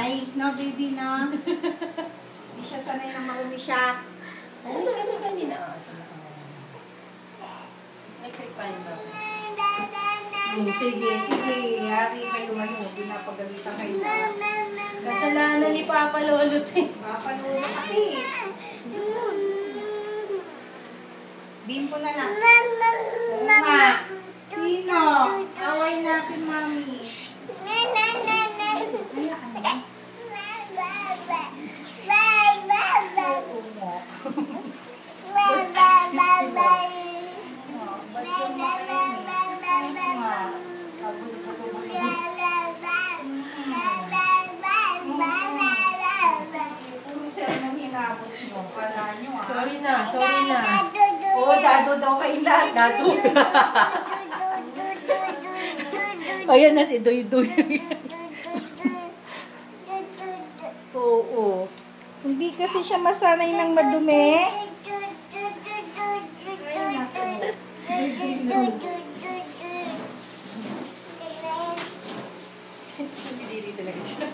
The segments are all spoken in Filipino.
Ayos na, baby na. Hindi siya sanay na marumi siya. Ay, kasi kanina. Nagkripan ba? Sige, sige. Yari kayo pinapagalitan kayo na. Kasalanan ni Papa Lolo. Papa Lolo kasi. Bimpo na lang. Oo nga. Sino? Away natin, mami. Hayaan mo. Sorry na, sorry na. Oo, dado daw kayo lahat. Dado. Ayan na si Doy Doy. Oo. Hindi kasi siya masanay ng madumi. Hindi talaga siya.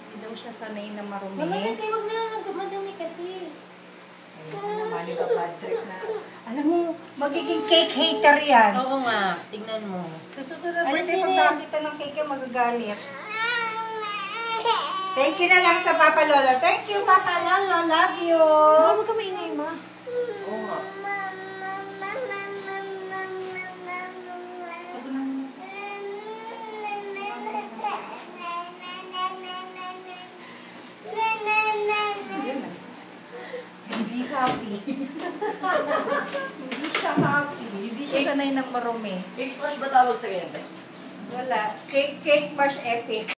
Hindi daw siya sanay na marumi. Mama, wag na madumi kasi. Naman yung bad trip na. Alam mo, magiging cake hater yan. Oo nga, tignan mo. Sa susunod Alis birthday, yun pag eh. nakakita ng cake, magagalit. Thank you na lang sa Papa Lolo. Thank you, Papa Lolo. Love you. Huwag ka maingay, ma. Oo nga. Hindi happy. Hindi siya happy. Hindi siya sanay ng marumi. Face wash ba tawag sa ganyan? Wala. Cake Marsh Epic.